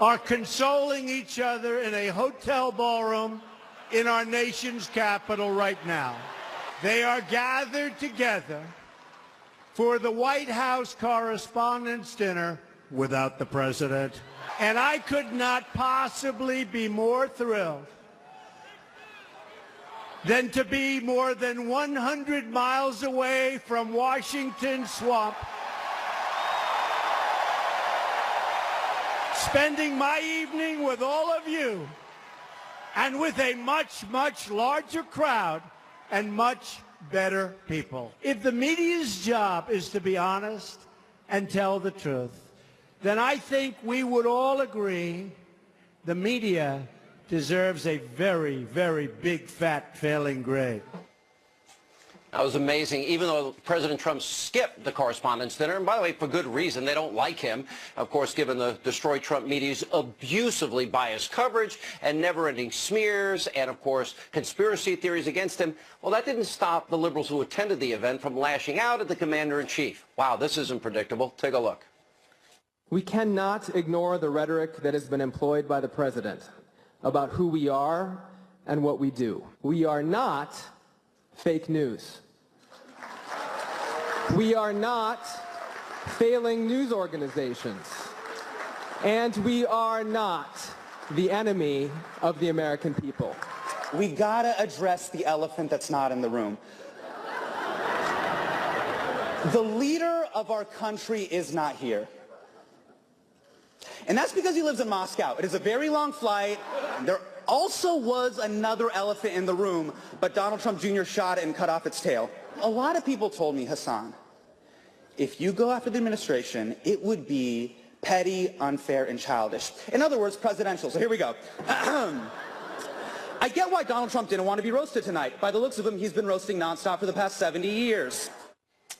are consoling each other in a hotel ballroom in our nation's capital right now. They are gathered together for the White House Correspondents' Dinner without the president. And I could not possibly be more thrilled than to be more than 100 miles away from Washington Swamp, spending my evening with all of you and with a much, much larger crowd and much better people. If the media's job is to be honest and tell the truth, then I think we would all agree the media deserves a very, very big, fat, failing grade. That was amazing, even though President Trump skipped the Correspondents' Dinner, and by the way, for good reason. They don't like him, of course, given the Destroy Trump media's abusively biased coverage and never-ending smears and, of course, conspiracy theories against him. Well, that didn't stop the liberals who attended the event from lashing out at the commander-in-chief. Wow, this isn't predictable. Take a look. We cannot ignore the rhetoric that has been employed by the president about who we are and what we do. We are not fake news. We are not failing news organizations. And we are not the enemy of the American people. We gotta address the elephant that's not in the room. The leader of our country is not here. And that's because he lives in Moscow. It is a very long flight. There also was another elephant in the room, but Donald Trump Jr. shot it and cut off its tail. A lot of people told me, Hassan, if you go after the administration, it would be petty, unfair, and childish. In other words, presidential. So here we go. I get why Donald Trump didn't want to be roasted tonight. By the looks of him, he's been roasting nonstop for the past 70 years.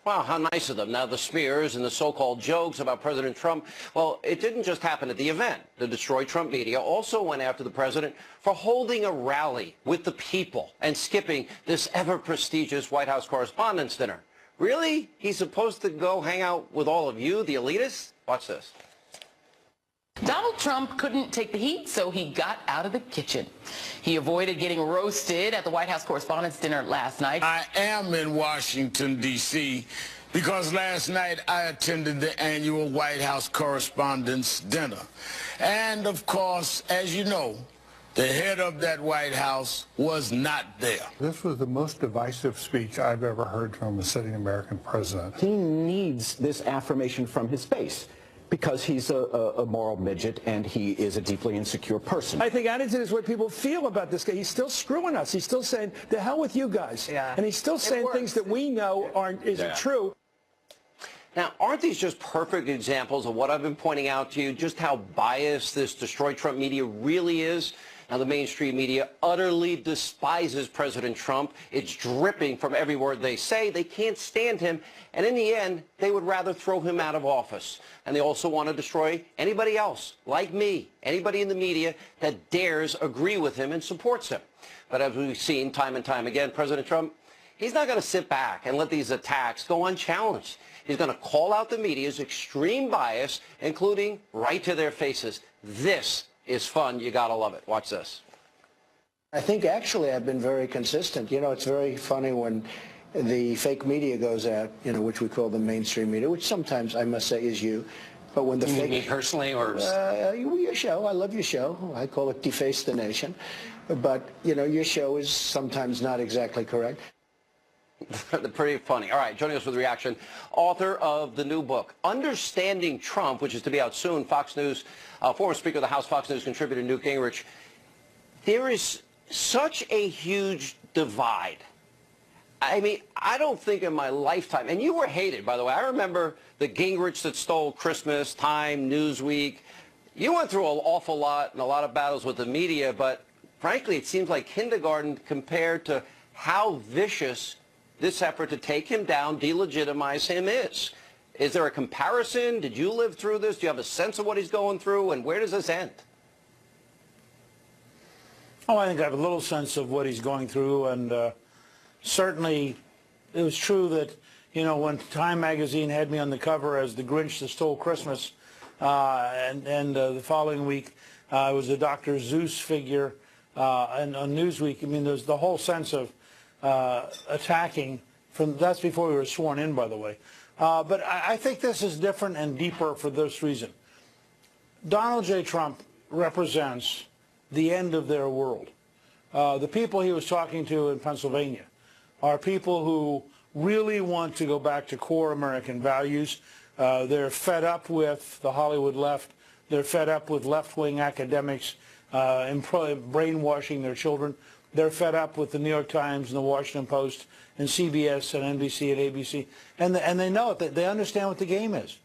Wow, how nice of them. Now, the smears and the so-called jokes about President Trump, well, it didn't just happen at the event. The Destroy Trump media also went after the president for holding a rally with the people and skipping this ever-prestigious White House Correspondents' Dinner. Really? He's supposed to go hang out with all of you, the elitists? Watch this. Donald Trump couldn't take the heat, so he got out of the kitchen. He avoided getting roasted at the White House Correspondents' Dinner last night. I am in Washington, D.C., because last night I attended the annual White House Correspondents' Dinner. And, of course, as you know, the head of that White House was not there. This was the most divisive speech I've ever heard from a sitting American president. He needs this affirmation from his base, because he's a moral midget and he is a deeply insecure person. I think attitude is what people feel about this guy. He's still screwing us. He's still saying, the hell with you guys. Yeah. And he's still saying things that we know isn't true. Now, aren't these just perfect examples of what I've been pointing out to you, just how biased this Destroy Trump media really is? Now, the mainstream media utterly despises President Trump. It's dripping from every word they say. They can't stand him. And in the end, they would rather throw him out of office. And they also want to destroy anybody else, like me, anybody in the media that dares agree with him and supports him. But as we've seen time and time again, President Trump, he's not going to sit back and let these attacks go unchallenged. He's going to call out the media's extreme bias, including right to their faces. This is fun. You got to love it. Watch this. I think actually I've been very consistent. You know, it's very funny when the fake media goes out, you know, which we call the mainstream media, which sometimes I must say is you. But when the you fake... mean me personally or... your show. I love your show. I call it Deface the Nation. But, you know, your show is sometimes not exactly correct. Pretty funny. All right, joining us with reaction, author of the new book, Understanding Trump, which is to be out soon, Fox News, former Speaker of the House, Fox News contributor Newt Gingrich. There is such a huge divide. I mean, I don't think in my lifetime, and you were hated, by the way. I remember the Gingrich that stole Christmas, Time, Newsweek. You went through an awful lot and a lot of battles with the media, but frankly, it seems like kindergarten compared to how vicious this effort to take him down, delegitimize him is. Is there a comparison? Did you live through this? Do you have a sense of what he's going through? And where does this end? Oh, I think I have a little sense of what he's going through, and certainly it was true that, you know, when Time magazine had me on the cover as the Grinch that stole Christmas, and the following week it was a Dr. Zeus figure and on Newsweek. I mean, there's the whole sense of attacking. That's before we were sworn in, by the way. But I think this is different and deeper for this reason. Donald J. Trump represents the end of their world. The people he was talking to in Pennsylvania are people who really want to go back to core American values. They're fed up with the Hollywood left. They're fed up with left-wing academics brainwashing their children. They're fed up with the New York Times and the Washington Post and CBS and NBC and ABC. And they know it. They understand what the game is.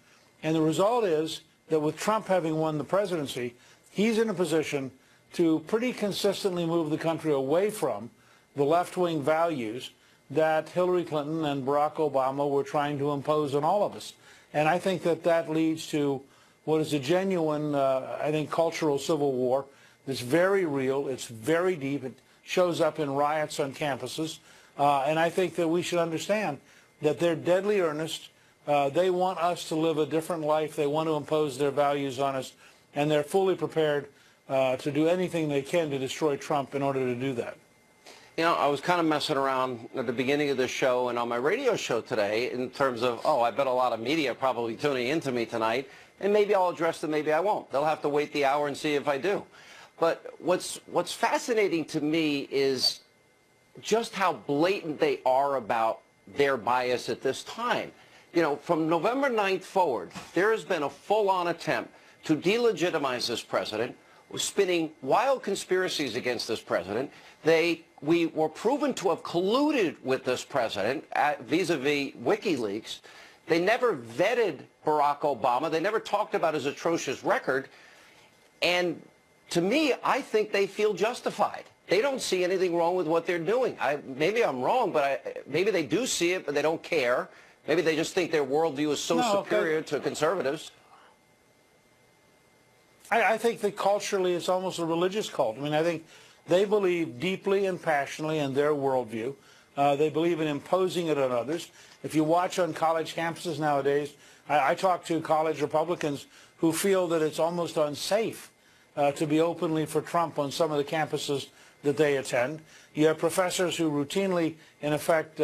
And the result is that with Trump having won the presidency, he's in a position to pretty consistently move the country away from the left-wing values that Hillary Clinton and Barack Obama were trying to impose on all of us. And I think that that leads to what is a genuine, I think, cultural civil war that's very real. It's very deep. It shows up in riots on campuses. And I think that we should understand that they're deadly earnest. They want us to live a different life. They want to impose their values on us. And they're fully prepared to do anything they can to destroy Trump in order to do that. You know, I was kind of messing around at the beginning of the show and on my radio show today in terms of, oh, I bet a lot of media are probably tuning into me tonight, and maybe I'll address them, maybe I won't. They'll have to wait the hour and see if I do. But what's fascinating to me is just how blatant they are about their bias at this time. You know, from November 9th forward, there has been a full-on attempt to delegitimize this president, spinning wild conspiracies against this president. We were proven to have colluded with this president vis-a-vis WikiLeaks. They never vetted Barack Obama. They never talked about his atrocious record. And to me, I think they feel justified. They don't see anything wrong with what they're doing. Maybe I'm wrong, but maybe they do see it, but they don't care. Maybe they just think their worldview is so superior to conservatives. I think that culturally it's almost a religious cult. I mean, I think they believe deeply and passionately in their worldview. They believe in imposing it on others. If you watch on college campuses nowadays, I talk to college Republicans who feel that it's almost unsafe to be openly for Trump on some of the campuses that they attend. You have professors who routinely, in effect,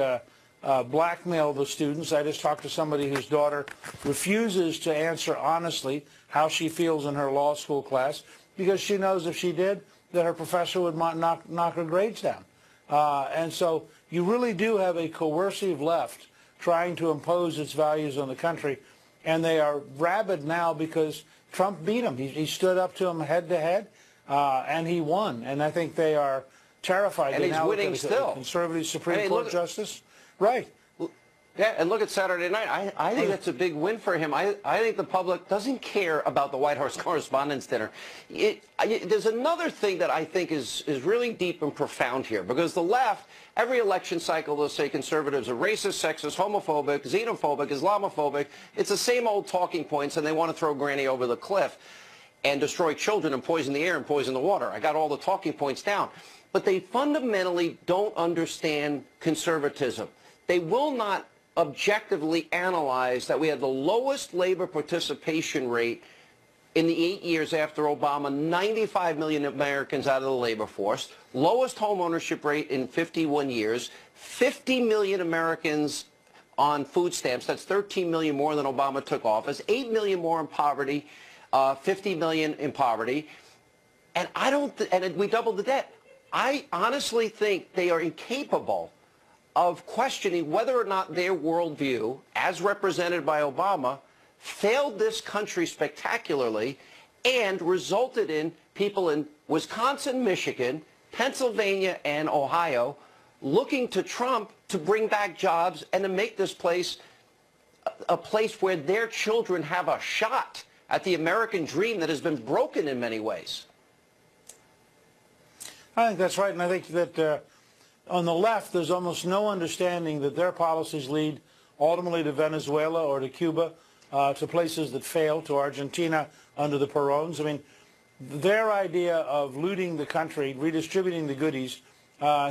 blackmail the students. I just talked to somebody whose daughter refuses to answer honestly how she feels in her law school class because she knows if she did, that her professor would knock her grades down. And so you really do have a coercive left trying to impose its values on the country. And they are rabid now because Trump beat him. He stood up to him head to head, and he won. And I think they are terrified. And he's winning still. Conservative Supreme Court justice. Right. Yeah, and look at Saturday night. I think that's a big win for him. I think the public doesn't care about the White House Correspondents' Dinner. There's another thing that I think is really deep and profound here, because the left, every election cycle, they'll say conservatives are racist, sexist, homophobic, xenophobic, Islamophobic. It's the same old talking points, and they want to throw Granny over the cliff and destroy children and poison the air and poison the water. I got all the talking points down. But they fundamentally don't understand conservatism. They will not objectively analyze that we had the lowest labor participation rate in the 8 years after Obama, 95 million Americans out of the labor force, lowest home ownership rate in 51 years, 50 million Americans on food stamps. That's 13 million more than Obama took office, 8 million more in poverty, 50 million in poverty. And and we doubled the debt. I honestly think they are incapable of questioning whether or not their worldview, as represented by Obama, failed this country spectacularly and resulted in people in Wisconsin, Michigan, Pennsylvania, and Ohio looking to Trump to bring back jobs and to make this place a place where their children have a shot at the American dream that has been broken in many ways. I think that's right, and I think that on the left, there's almost no understanding that their policies lead ultimately to Venezuela or to Cuba, to places that fail, to Argentina under the Perones. I mean, their idea of looting the country, redistributing the goodies,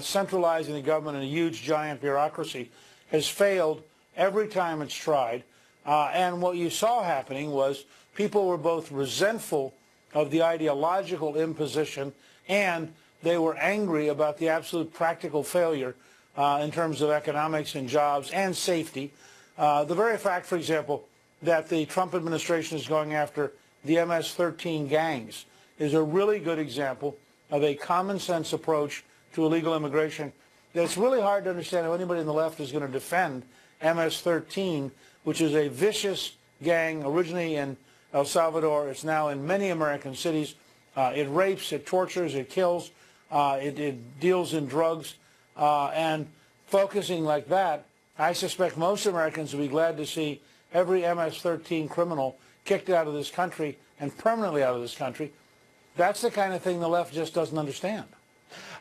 centralizing the government in a huge, giant bureaucracy has failed every time it's tried. And what you saw happening was people were both resentful of the ideological imposition and they were angry about the absolute practical failure in terms of economics and jobs and safety. The very fact, for example, that the Trump administration is going after the MS-13 gangs is a really good example of a common sense approach to illegal immigration. It's really hard to understand how anybody on the left is going to defend MS-13, which is a vicious gang originally in El Salvador. It's now in many American cities. It rapes, it tortures, it kills, it deals in drugs. And focusing like that, I suspect most Americans will be glad to see every MS-13 criminal kicked out of this country and permanently out of this country. That's the kind of thing the left just doesn't understand.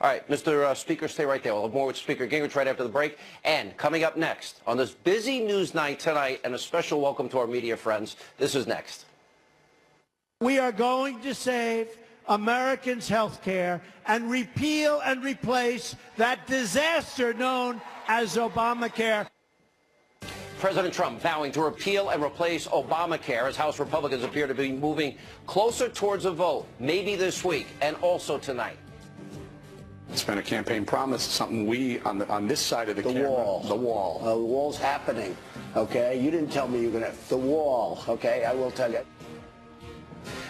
All right, Mr. Speaker, stay right there. We'll have more with Speaker Gingrich right after the break. And coming up next on this busy news night tonight, and a special welcome to our media friends, this is next. We are going to save Americans' health care and repeal and replace that disaster known as Obamacare. President Trump vowing to repeal and replace Obamacare as House Republicans appear to be moving closer towards a vote, maybe this week and also tonight. It's been a campaign promise, something we on this side of the camera. Wall. The wall. The wall's happening, okay? You didn't tell me you were going to. The wall, okay? I will tell you.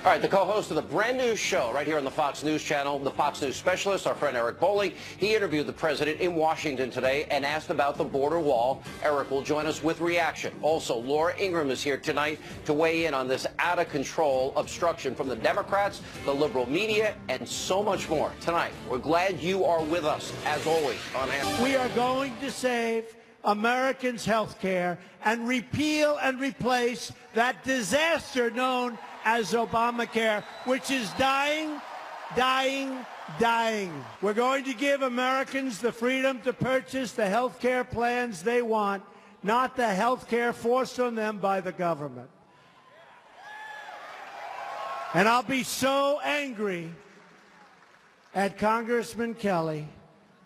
All right, the co-host of the brand new show right here on the Fox News Channel, the Fox News specialist, our friend Eric Bolling. He interviewed the president in Washington today and asked about the border wall. Eric will join us with reaction. Also, Laura Ingraham is here tonight to weigh in on this out-of-control obstruction from the Democrats, the liberal media, and so much more. Tonight, we're glad you are with us, as always, on Hannity. We are going to save Americans' health care and repeal and replace that disaster known as Obamacare, which is dying, dying, dying. We're going to give Americans the freedom to purchase the health care plans they want, not the health care forced on them by the government. And I'll be so angry at Congressman Kelly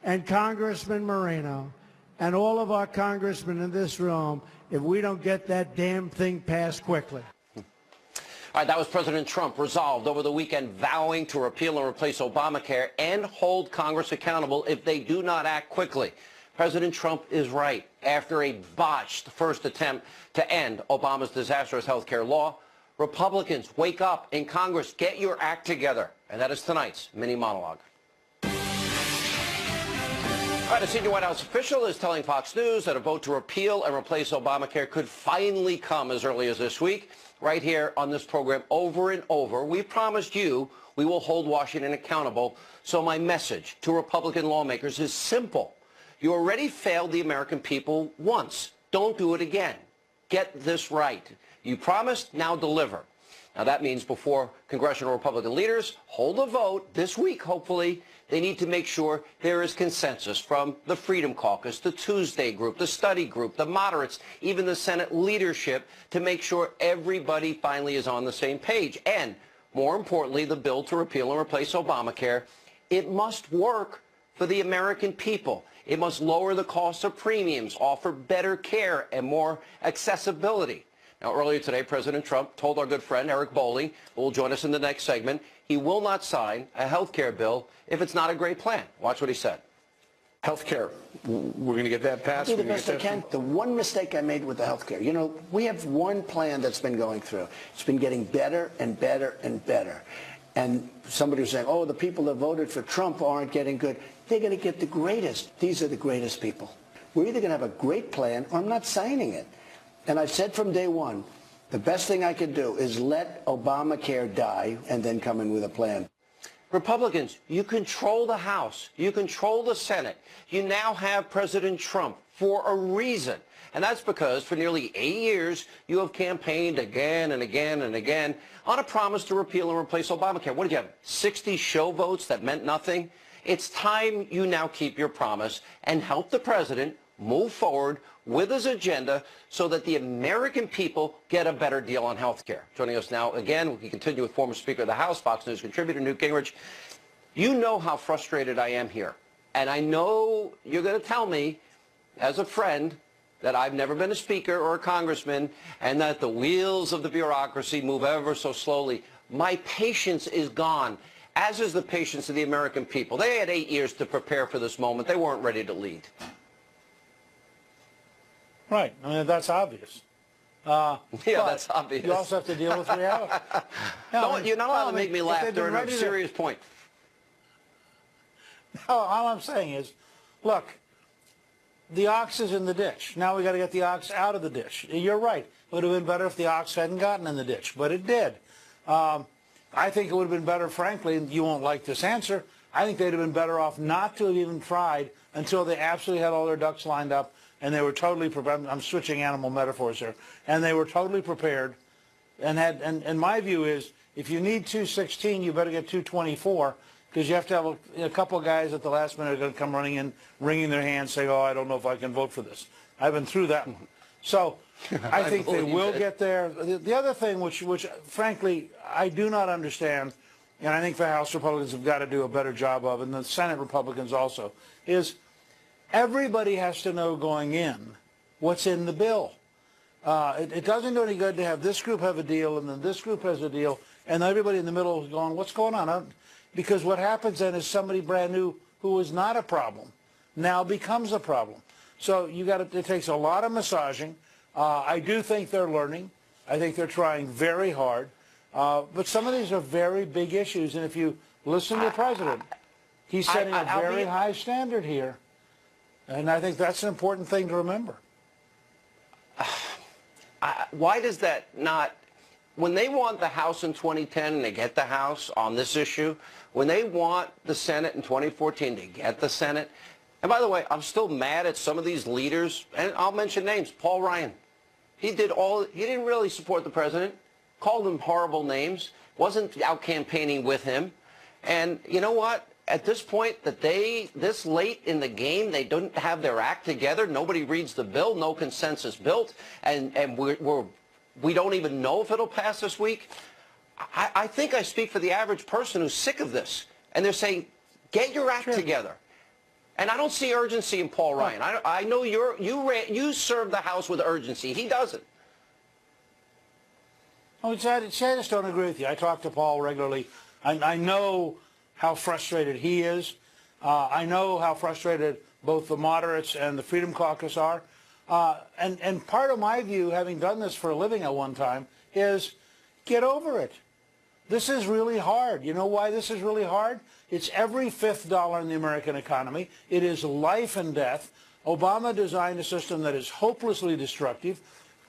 and Congressman Moreno and all of our congressmen in this room if we don't get that damn thing passed quickly. All right, that was President Trump resolved over the weekend vowing to repeal and replace Obamacare and hold Congress accountable if they do not act quickly. President Trump is right. After a botched first attempt to end Obama's disastrous health care law, Republicans, wake up in Congress, get your act together. And that is tonight's mini monologue. All right, a senior White House official is telling Fox News that a vote to repeal and replace Obamacare could finally come as early as this week. Right here on this program over and over, we promised you we will hold Washington accountable. So my message to Republican lawmakers is simple. You already failed the American people once. Don't do it again. Get this right. You promised, now deliver. Now that means before congressional Republican leaders hold a vote this week, hopefully, they need to make sure there is consensus from the Freedom Caucus, the Tuesday Group, the Study Group, the moderates, even the Senate leadership, to make sure everybody finally is on the same page. And more importantly, the bill to repeal and replace Obamacare, it must work for the American people. It must lower the cost of premiums, offer better care and more accessibility. Now, earlier today, President Trump told our good friend Eric Bolling, who will join us in the next segment, he will not sign a health care bill if it's not a great plan. Watch what he said. Health care, we're going to get that passed? I'll do the best I can. The one mistake I made with the health care, you know, we have one plan that's been going through. It's been getting better and better and better. And somebody was saying, oh, the people that voted for Trump aren't getting good. They're going to get the greatest. These are the greatest people. We're either going to have a great plan or I'm not signing it. And I've said from day one, the best thing I could do is let Obamacare die and then come in with a plan. Republicans, you control the House. You control the Senate. You now have President Trump for a reason. And that's because for nearly 8 years, you have campaigned again and again and again on a promise to repeal and replace Obamacare. What did you have, 60 show votes that meant nothing? It's time you now keep your promise and help the president move forward with his agenda so that the American people get a better deal on health care. Joining us now again, we continue with former Speaker of the House, Fox News contributor Newt Gingrich. You know how frustrated I am here. And I know you're going to tell me, as a friend, that I've never been a speaker or a congressman and that the wheels of the bureaucracy move ever so slowly. My patience is gone, as is the patience of the American people. They had 8 years to prepare for this moment. They weren't ready to lead. Right. I mean, that's obvious. Yeah, that's obvious. You also have to deal with reality. You're not allowed to make me laugh during a serious point. No, all I'm saying is, look, the ox is in the ditch. Now we got to get the ox out of the ditch. You're right. It would have been better if the ox hadn't gotten in the ditch, but it did. I think it would have been better, frankly, and you won't like this answer, I think they'd have been better off not to have even tried until they absolutely had all their ducks lined up and they were totally prepared. I'm switching animal metaphors here. And they were totally prepared and my view is if you need 216, you better get 224 because you have to have a couple of guys at the last minute are going to come running in, wringing their hands, saying, oh, I don't know if I can vote for this. I've been through that one. So I think they will get there. The other thing, which frankly, I do not understand, and I think the House Republicans have got to do a better job of, and the Senate Republicans also, is everybody has to know going in what's in the bill. It doesn't do any good to have this group have a deal and then this group has a deal, and everybody in the middle is going, what's going on? Because what happens then is somebody brand new who was not a problem now becomes a problem. So it takes a lot of massaging. I do think they're learning. I think they're trying very hard. But some of these are very big issues. And if you listen to the president, he's setting a very high standard here. And I think that's an important thing to remember. Why does that not, when they want the House in 2010 and they get the House on this issue, when they want the Senate in 2014, they get the Senate. And by the way, I'm still mad at some of these leaders, and I'll mention names. Paul Ryan. He didn't really support the president, called him horrible names, wasn't out campaigning with him. And you know what? At this point, this late in the game, they don't have their act together. Nobody reads the bill, no consensus built, and we don't even know if it'll pass this week. I think I speak for the average person who's sick of this, and they're saying, get your act together. And I don't see urgency in Paul Ryan. I know you serve the House with urgency. He doesn't. Oh, I just don't agree with you. I talk to Paul regularly. I know how frustrated he is. I know how frustrated both the moderates and the Freedom Caucus are. And part of my view, having done this for a living at one time, is get over it. This is really hard. You know why this is really hard? It's every fifth dollar in the American economy. It is life and death. Obama designed a system that is hopelessly destructive.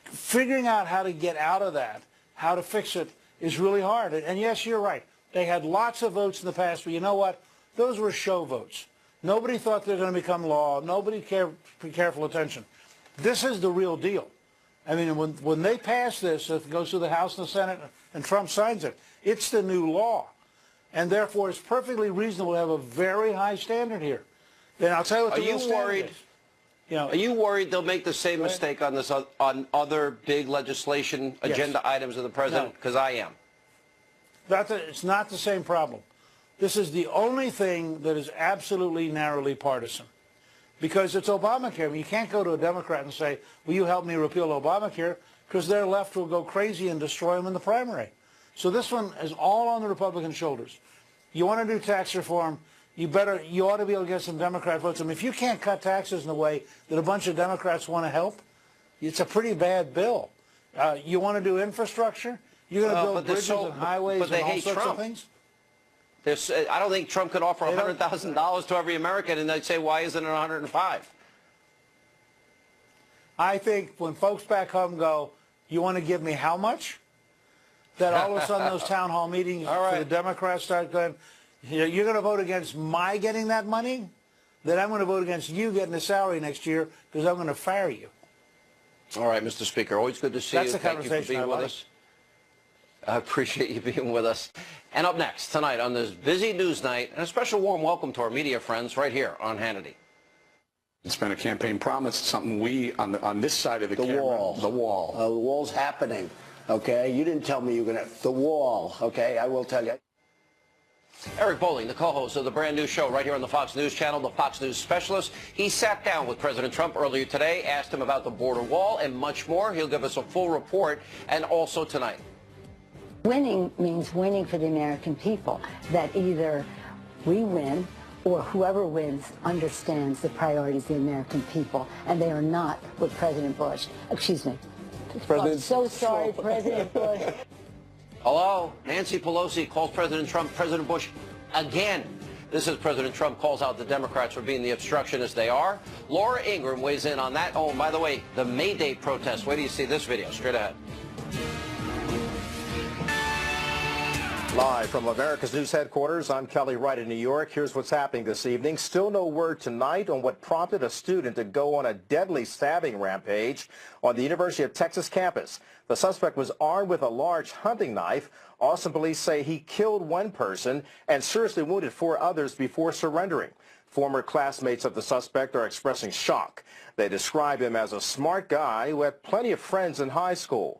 Figuring out how to get out of that, how to fix it, is really hard. And yes, you're right. They had lots of votes in the past, but you know what? Those were show votes. Nobody thought they were going to become law. Nobody paid careful attention. This is the real deal. I mean, when they pass this, it goes through the House and the Senate, and Trump signs it, it's the new law. And therefore, it's perfectly reasonable to have a very high standard here. Then I'll tell you what the real standard is. You know, are you worried they'll make the same mistake on this on other big legislation agenda items of the president? Because I am. It's not the same problem. This is the only thing that is absolutely narrowly partisan. Because it's Obamacare. I mean, you can't go to a Democrat and say, will you help me repeal Obamacare? Because their left will go crazy and destroy them in the primary. So this one is all on the Republican shoulders. You want to do tax reform, you ought to be able to get some Democrat votes. I mean, if you can't cut taxes in a way that a bunch of Democrats want to help, it's a pretty bad bill. You want to do infrastructure? You're going to build bridges and highways and all sorts of things? I don't think Trump could offer $100,000 to every American, and they'd say, why isn't it 105? I think when folks back home go, you want to give me how much? That all of a sudden those town hall meetings for the Democrats start going, you're going to vote against my getting that money? Then I'm going to vote against you getting a salary next year because I'm going to fire you. All right, Mr. Speaker, always good to see you. Thank you for being with us. I appreciate you being with us. And up next tonight on this busy news night, and a special warm welcome to our media friends right here on Hannity. It's been a campaign promise, something we on this side of the camera. The wall. The wall's happening. Okay, you didn't tell me you were going to. The wall. Okay, I will tell you. Eric Bolling, the co-host of the brand new show right here on the Fox News Channel, the Fox News Specialist. He sat down with President Trump earlier today, asked him about the border wall and much more. He'll give us a full report, and also tonight. Winning means winning for the American people, that either we win or whoever wins understands the priorities of the American people, and they are not with President Bush. Excuse me. President I'm so sorry, President Bush. Hello, Nancy Pelosi calls President Trump President Bush again. This is President Trump calls out the Democrats for being the obstructionists they are. Laura Ingraham weighs in on that. Oh, and by the way, the May Day protest. Wait till you see this video. Straight ahead. Live from America's News headquarters, I'm Kelly Wright in New York. Here's what's happening this evening. Still no word tonight on what prompted a student to go on a deadly stabbing rampage on the University of Texas campus. The suspect was armed with a large hunting knife. Austin police say he killed one person and seriously wounded 4 others before surrendering. Former classmates of the suspect are expressing shock. They describe him as a smart guy who had plenty of friends in high school.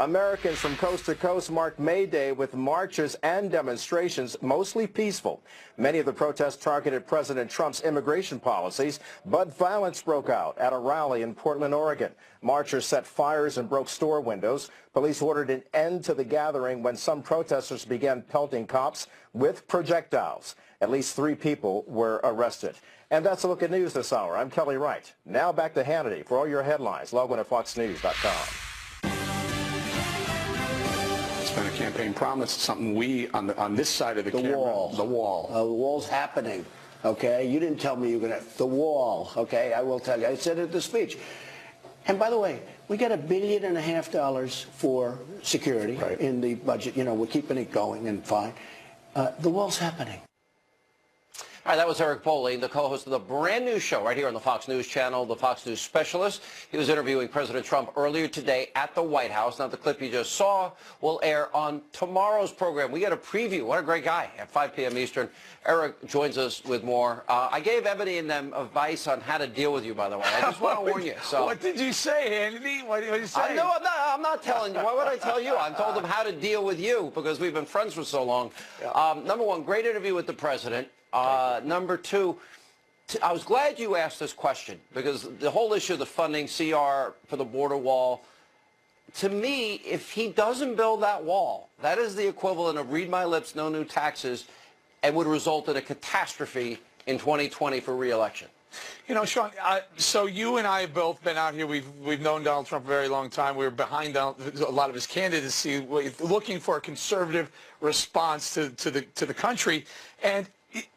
Americans from coast to coast marked May Day with marches and demonstrations, mostly peaceful. Many of the protests targeted President Trump's immigration policies, but violence broke out at a rally in Portland, Oregon. Marchers set fires and broke store windows. Police ordered an end to the gathering when some protesters began pelting cops with projectiles. At least 3 people were arrested. And that's a look at news this hour. I'm Kelly Wright. Now back to Hannity for all your headlines. Log on to foxnews.com. It's been a campaign promise. It's something we on this side of the camera. Wall. The wall. The wall's happening. Okay, you didn't tell me you were going to. The wall. Okay, I will tell you. I said it at the speech. And by the way, we got $1.5 billion for security in the budget. You know, we're keeping it going and fine. The wall's happening. All right, that was Eric Bolling, the co-host of the brand new show right here on the Fox News Channel, the Fox News Specialist. He was interviewing President Trump earlier today at the White House. Now, the clip you just saw will air on tomorrow's program. We got a preview. What a great guy at 5 p.m. Eastern. Eric joins us with more. I gave Ebony and them advice on how to deal with you, by the way. I just want to warn you. So. What did you say, Hannity? What did you say? No, I'm not telling you. Why would I tell you? I told them how to deal with you because we've been friends for so long. Yeah. Number one, great interview with the president. Number 2, I was glad you asked this question because the whole issue of the funding, CR for the border wall, to me, if he doesn't build that wall, that is the equivalent of read my lips, no new taxes, and would result in a catastrophe in 2020 for re-election. You know, Sean, so you and I have both been out here. We've known Donald Trump a very long time. We were behind a lot of his candidacy, looking for a conservative response to the country. And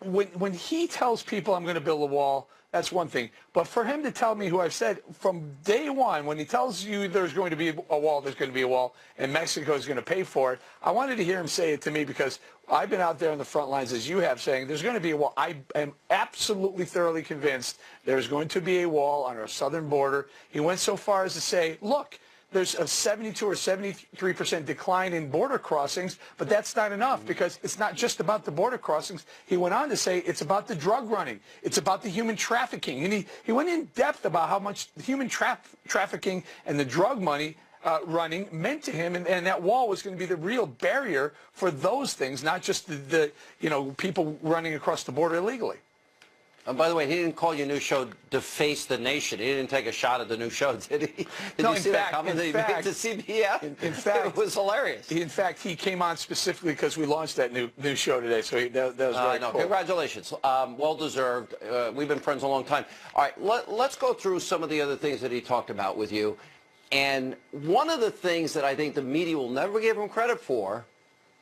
when he tells people I'm going to build a wall, that's one thing. But for him to tell me, who I've said from day one, when he tells you there's going to be a wall, there's going to be a wall, and Mexico is going to pay for it, I wanted to hear him say it to me because I've been out there on the front lines, as you have, saying there's going to be a wall. I am absolutely thoroughly convinced there's going to be a wall on our southern border. He went so far as to say, look, there's a 72 or 73% decline in border crossings, but that's not enough because it's not just about the border crossings. He went on to say it's about the drug running. It's about the human trafficking. And he went in depth about how much human trafficking and the drug money running meant to him, and that wall was going to be the real barrier for those things, not just the people running across the border illegally. And by the way, he didn't call your new show Deface the Nation. He didn't take a shot at the new show, did he? Did you see that comment that he made to CBS? In fact, it was hilarious. In fact, he came on specifically because we launched that new show today, so that was very cool. Congratulations. Well-deserved. We've been friends a long time. All right, let's go through some of the other things that he talked about with you. And one of the things that I think the media will never give him credit for,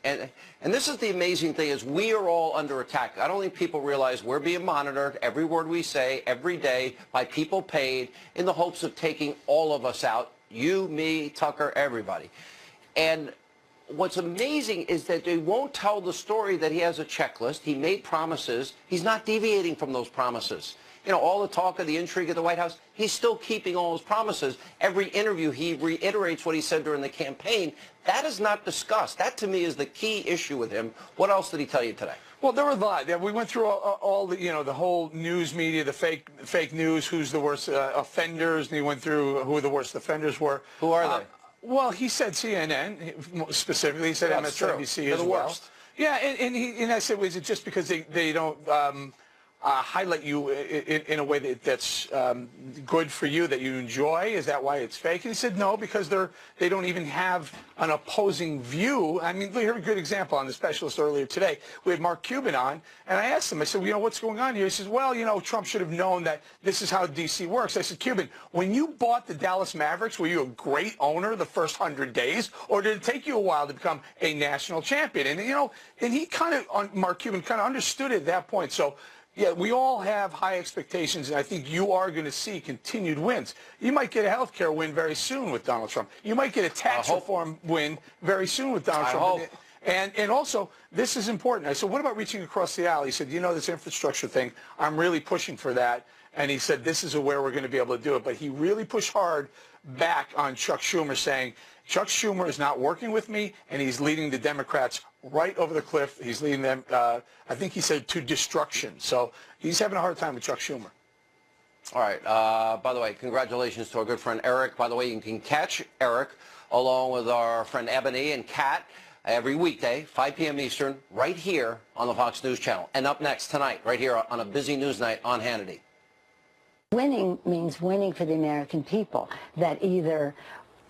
and this is the amazing thing, is we are all under attack. I don't think people realize we're being monitored, every word we say, every day, by people paid in the hopes of taking all of us out, you, me, Tucker, everybody. And what's amazing is that they won't tell the story that he has a checklist. He made promises. He's not deviating from those promises. You know, all the talk of the intrigue at the White House, he's still keeping all his promises. Every interview, he reiterates what he said during the campaign. That is not discussed. That, to me, is the key issue with him. What else did he tell you today? Well, there were a lot. We went through all the, the whole news media, the fake news, who's the worst offenders, and he went through who the worst offenders were. Who are they? Well, he said CNN specifically. He said MSNBC as well. Worst. Yeah, and I said, is it just because they don't highlight you in a way that's good for you, that you enjoy? Is that why it's fake? And he said, no, because they don't even have an opposing view. I mean, here's a good example on the specialist earlier today. We had Mark Cuban on, and I asked him, I said, what's going on here? He says, well, Trump should have known that this is how D.C. works. I said, Cuban, when you bought the Dallas Mavericks, were you a great owner the first 100 days, or did it take you a while to become a national champion? And, and he Mark Cuban kind of understood it at that point. So, yeah, we all have high expectations, and I think you are going to see continued wins. You might get a health care win very soon with Donald Trump. You might get a tax reform win very soon with Donald Trump. And also, this is important. I said, what about reaching across the aisle? He said, this infrastructure thing, I'm really pushing for that. And he said, this is where we're going to be able to do it. But he really pushed hard back on Chuck Schumer, saying, Chuck Schumer is not working with me, and he's leading the Democrats right over the cliff. He's leading them, I think he said, to destruction. So he's having a hard time with Chuck Schumer. All right. By the way, congratulations to our good friend Eric. By the way, you can catch Eric along with our friend Ebony and Kat every weekday, 5 p.m. Eastern, right here on the Fox News Channel. And up next tonight, right here on a busy news night on Hannity. Winning means winning for the American people, that either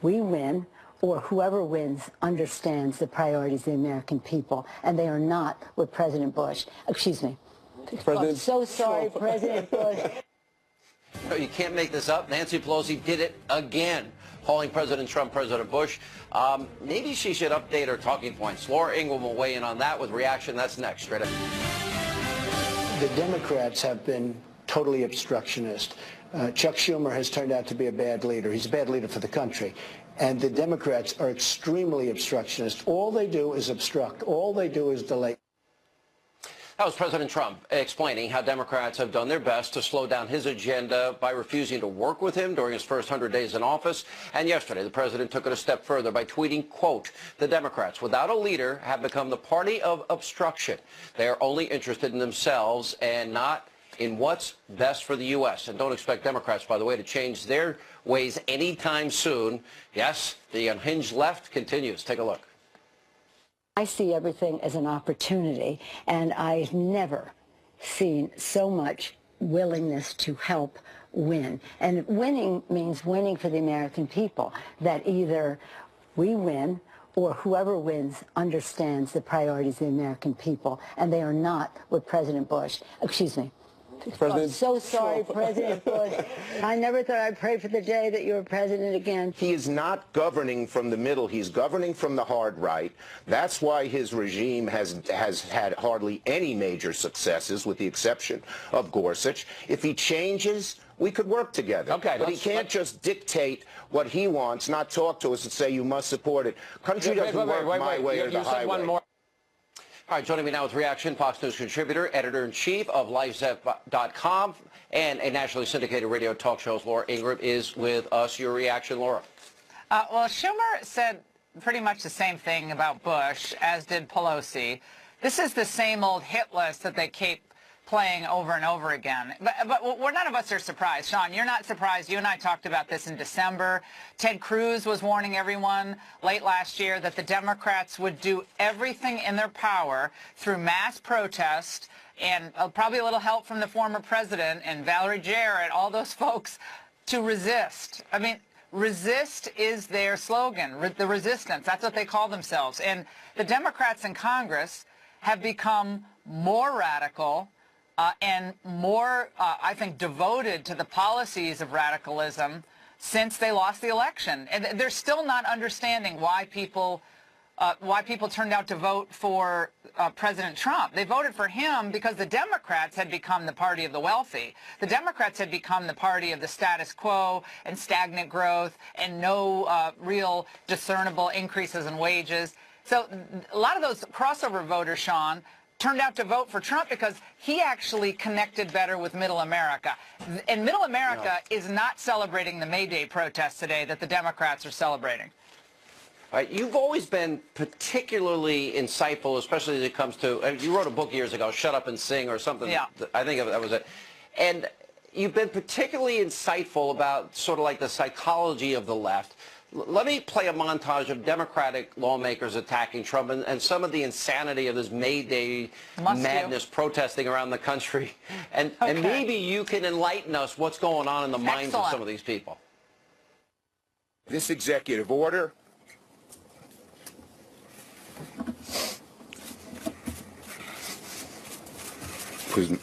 we win or whoever wins understands the priorities of the American people, and they are not with President Bush. Excuse me. I'm so sorry, President Bush. You can't make this up. Nancy Pelosi did it again, calling President Trump President Bush. Maybe she should update her talking points. Laura Ingraham will weigh in on that with reaction. That's next. Straight up. The Democrats have been totally obstructionist. Chuck Schumer has turned out to be a bad leader. He's a bad leader for the country. And the Democrats are extremely obstructionist. All they do is obstruct. All they do is delay. That was President Trump explaining how Democrats have done their best to slow down his agenda by refusing to work with him during his first 100 days in office. And yesterday, the president took it a step further by tweeting, quote, the Democrats, without a leader, have become the party of obstruction. They are only interested in themselves and not in what's best for the U.S. And don't expect Democrats, by the way, to change their ways anytime soon. Yes, the unhinged left continues. Take a look. I see everything as an opportunity, and I've never seen so much willingness to help win. And winning means winning for the American people, that either we win or whoever wins understands the priorities of the American people, and they are not with President Bush. Excuse me. I'm so sorry, President Bush. I never thought I'd pray for the day that you were president again. He is not governing from the middle. He's governing from the hard right. That's why his regime has had hardly any major successes, with the exception of Gorsuch. If he changes, we could work together. Okay, but he can't just dictate what he wants, not talk to us and say you must support it. Country doesn't work my way or the highway. One more. All right, joining me now with reaction, Fox News contributor, editor-in-chief of LifeZet.com, and a nationally syndicated radio talk show. Laura Ingraham is with us. Your reaction, Laura? Well, Schumer said pretty much the same thing about Bush, as did Pelosi. This is the same old hit list that they keep playing over and over again. But none of us are surprised. Sean, you're not surprised. You and I talked about this in December. Ted Cruz was warning everyone late last year that the Democrats would do everything in their power through mass protest and probably a little help from the former president and Valerie Jarrett, all those folks, to resist. I mean, resist is their slogan, the resistance. That's what they call themselves. And the Democrats in Congress have become more radical and more, I think, devoted to the policies of radicalism since they lost the election. And they're still not understanding why people turned out to vote for President Trump. They voted for him because the Democrats had become the party of the wealthy. The Democrats had become the party of the status quo and stagnant growth and no real discernible increases in wages. So a lot of those crossover voters, Sean, turned out to vote for Trump because he actually connected better with Middle America. And Middle America is not celebrating the May Day protests today that the Democrats are celebrating. All right, you've always been particularly insightful, especially as it comes to, you wrote a book years ago, Shut Up and Sing or something. Yeah. I think that was it. And you've been particularly insightful about sort of like the psychology of the left. Let me play a montage of Democratic lawmakers attacking Trump and some of the insanity of this May Day madness protesting around the country. And maybe you can enlighten us what's going on in the minds of some of these people. This executive order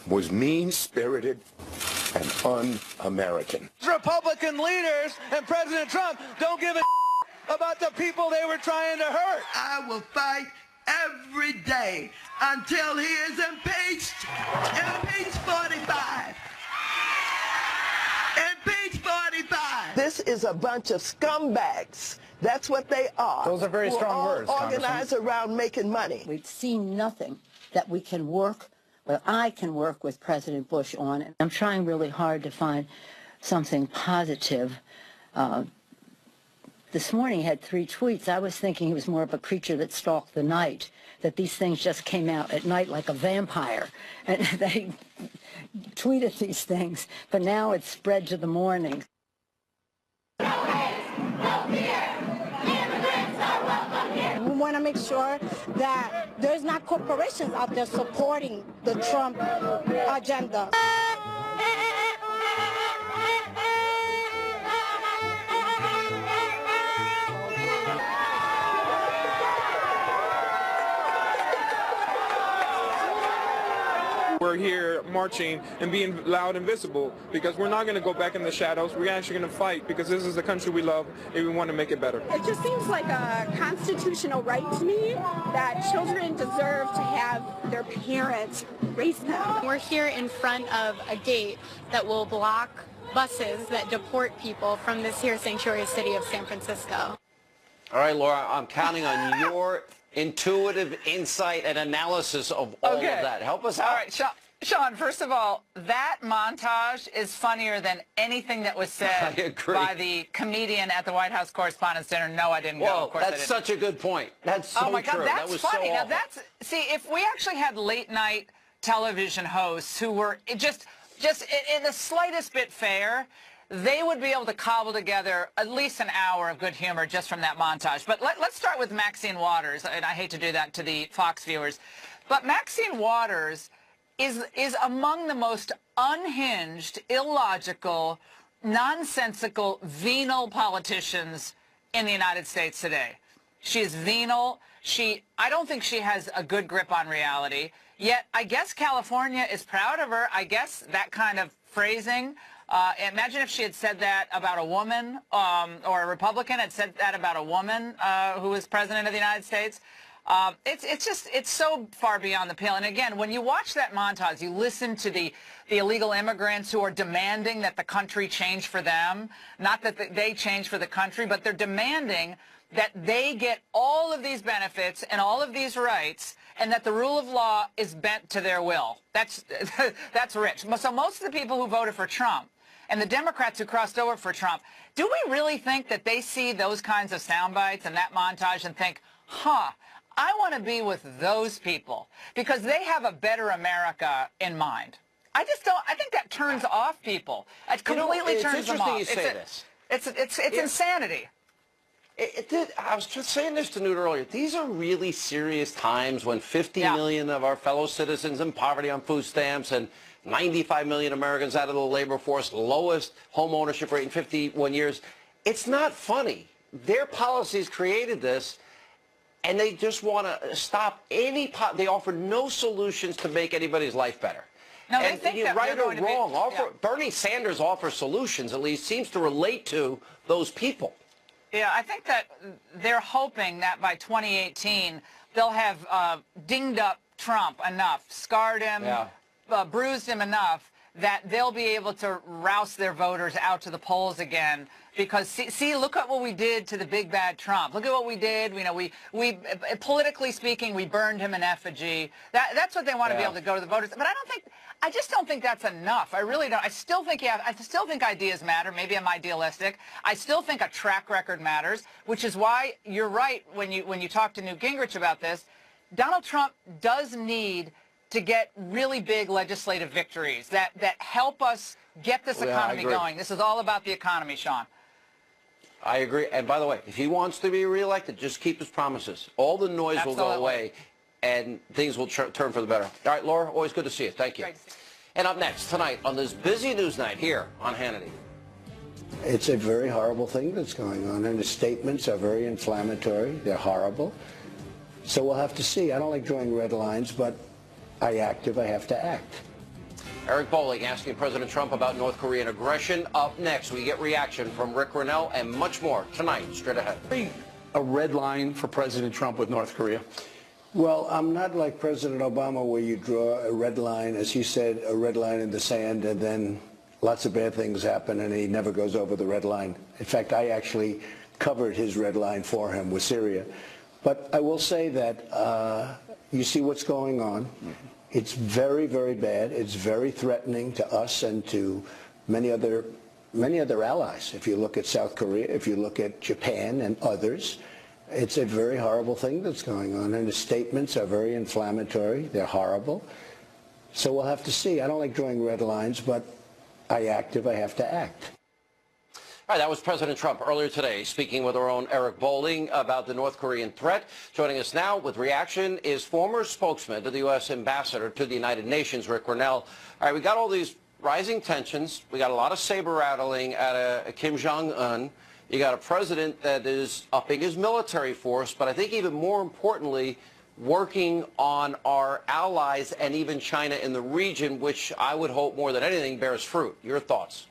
was mean-spirited and un-American. Republican leaders and President Trump don't give a about the people they were trying to hurt. I will fight every day until he is impeached. Impeach 45. Impeach 45. This is a bunch of scumbags. That's what they are. Those are very strong words, organized around making money. We've seen nothing that we can work, well, I can work with President Bush on. And I'm trying really hard to find something positive. This morning he had 3 tweets. I was thinking he was more of a creature that stalked the night, that these things just came out at night like a vampire. And they tweeted these things, but now it's spread to the morning. We want to make sure that there's not corporations out there supporting the Trump agenda. We're here marching and being loud and visible because we're not going to go back in the shadows. We're actually going to fight because this is the country we love and we want to make it better. It just seems like a constitutional right to me that children deserve to have their parents raise them. We're here in front of a gate that will block buses that deport people from this here sanctuary city of San Francisco. All right, Laura, I'm counting on your intuitive insight and analysis of all of that. Help us out. All right, Sean, first of all, that montage is funnier than anything that was said by the comedian at the White House Correspondents' Dinner. No, I didn't go. Of course that's such a good point. That's so true. Oh, my God, that's that was funny. So now, see, if we actually had late-night television hosts who were just in the slightest bit fair, they would be able to cobble together at least an hour of good humor just from that montage. But let's start with Maxine Waters, and I hate to do that to the Fox viewers. But Maxine Waters is among the most unhinged, illogical, nonsensical, venal politicians in the United States today. She is venal. I don't think she has a good grip on reality. Yet I guess California is proud of her. I guess that kind of phrasing. Imagine if she had said that about a woman, or a Republican had said that about a woman who was president of the United States. It's so far beyond the pale. And again, when you watch that montage, you listen to the illegal immigrants who are demanding that the country change for them, not that they change for the country, but they're demanding that they get all of these benefits and all of these rights, and that the rule of law is bent to their will. That's rich. So most of the people who voted for Trump and the Democrats who crossed over for Trump, do we really think that they see those kinds of sound bites and that montage and think, huh, I want to be with those people because they have a better America in mind? I just don't. I think that turns off people. It completely turns them off. It's interesting you say this. It's insanity. I was just saying this to Newt earlier. These are really serious times when 50 million of our fellow citizens in poverty on food stamps and 95 million Americans out of the labor force, lowest home ownership rate in 51 years. It's not funny. Their policies created this, and they just want to stop any they offer no solutions to make anybody's life better. No, and they think that right or wrong, Bernie Sanders offers solutions, at least seems to relate to those people. Yeah, I think that they're hoping that by 2018 they'll have dinged up Trump enough, scarred him, bruised him enough that they'll be able to rouse their voters out to the polls again. Because see, look at what we did to the big bad Trump. Look at what we did. You know, we politically speaking, we burned him in effigy. That's what they want to be able to go to the voters. But I just don't think that's enough. I really don't. I still think ideas matter. Maybe I'm idealistic. I still think a track record matters, which is why you're right when you talk to Newt Gingrich about this. Donald Trump does need to get really big legislative victories that help us get this economy going. This is all about the economy, Sean. I agree. And by the way, if he wants to be reelected, just keep his promises. All the noise will go away, and things will turn for the better. All right, Laura, always good to see you. Thank you. And up next tonight on this busy news night here on Hannity. It's a very horrible thing that's going on, and the statements are very inflammatory. They're horrible. So we'll have to see. I don't like drawing red lines, but I act if I have to act. Eric Bolling asking President Trump about North Korean aggression. Up next, we get reaction from Rick Grinnell and much more tonight, straight ahead. A red line for President Trump with North Korea? Well, I'm not like President Obama where you draw a red line, as he said, a red line in the sand, and then lots of bad things happen and he never goes over the red line. In fact, I actually covered his red line for him with Syria. But I will say that you see what's going on. It's very, very bad. It's very threatening to us and to many other allies. If you look at South Korea, if you look at Japan and others, it's a very horrible thing that's going on. And the statements are very inflammatory. They're horrible. So we'll have to see. I don't like drawing red lines, but I act if I have to act. All right, that was President Trump earlier today speaking with our own Eric Bolling about the North Korean threat. Joining us now with reaction is former spokesman to the U.S. ambassador to the United Nations, Rick Grinnell. All right, we got all these rising tensions. We got a lot of saber rattling at a Kim Jong-un. You got a president that is upping his military force, but I think even more importantly, working on our allies and even China in the region, which I would hope more than anything bears fruit. Your thoughts?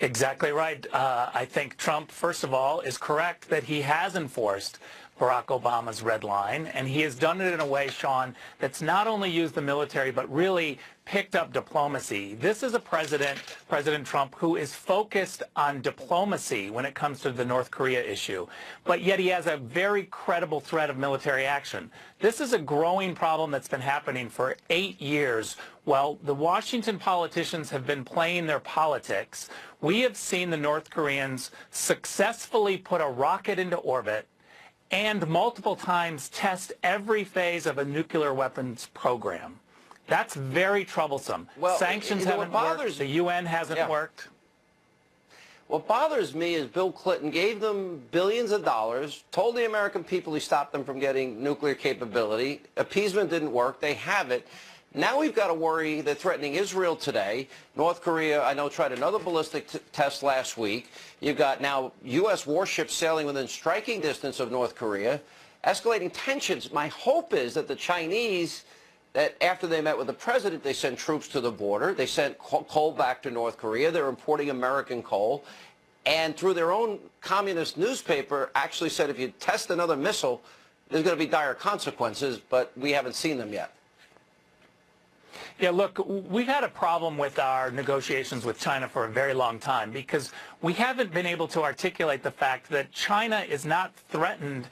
Exactly right. I think Trump, first of all, is correct that he has enforced Barack Obama's red line, and he has done it in a way, Sean, that's not only used the military, but really picked up diplomacy. This is a President Trump, who is focused on diplomacy when it comes to the North Korea issue, but yet he has a very credible threat of military action. This is a growing problem that's been happening for 8 years. While the Washington politicians have been playing their politics, we have seen the North Koreans successfully put a rocket into orbit and multiple times test every phase of a nuclear weapons program. That's very troublesome. Well, sanctions haven't worked. The UN hasn't worked. What bothers me is Bill Clinton gave them billions of dollars, told the American people he stopped them from getting nuclear capability. Appeasement didn't work. They have it. Now we've got to worry they're threatening Israel today. North Korea, I know, tried another ballistic test last week. You've got now U.S. warships sailing within striking distance of North Korea, escalating tensions. My hope is that the Chinese, that after they met with the president, they sent troops to the border. They sent coal back to North Korea. They're importing American coal. And through their own communist newspaper, actually said if you test another missile, there's going to be dire consequences, but we haven't seen them yet. Yeah, look, we've had a problem with our negotiations with China for a very long time because we haven't been able to articulate the fact that China is not threatened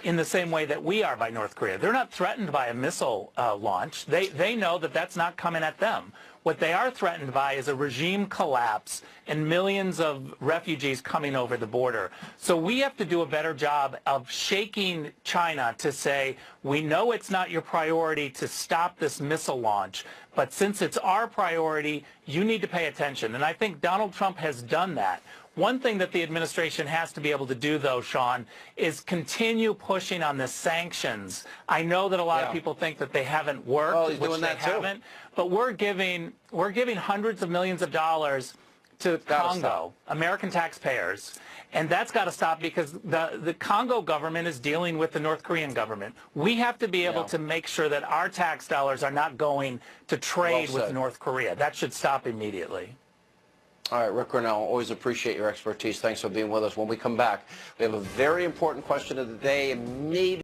in the same way that we are by North Korea. They're not threatened by a missile launch. They know that that's not coming at them. What they are threatened by is a regime collapse and millions of refugees coming over the border. So we have to do a better job of shaking China to say, we know it's not your priority to stop this missile launch, but since it's our priority, you need to pay attention. And I think Donald Trump has done that. One thing that the administration has to be able to do, though, Sean, is continue pushing on the sanctions. I know that a lot of people think that they haven't worked, which they haven't, but we're giving hundreds of millions of dollars to Congo, American taxpayers, and that's got to stop because the Congo government is dealing with the North Korean government. We have to be able to make sure that our tax dollars are not going to trade with North Korea. That should stop immediately. All right, Rick Grinnell, always appreciate your expertise. Thanks for being with us. When we come back, we have a very important question of the day, and maybe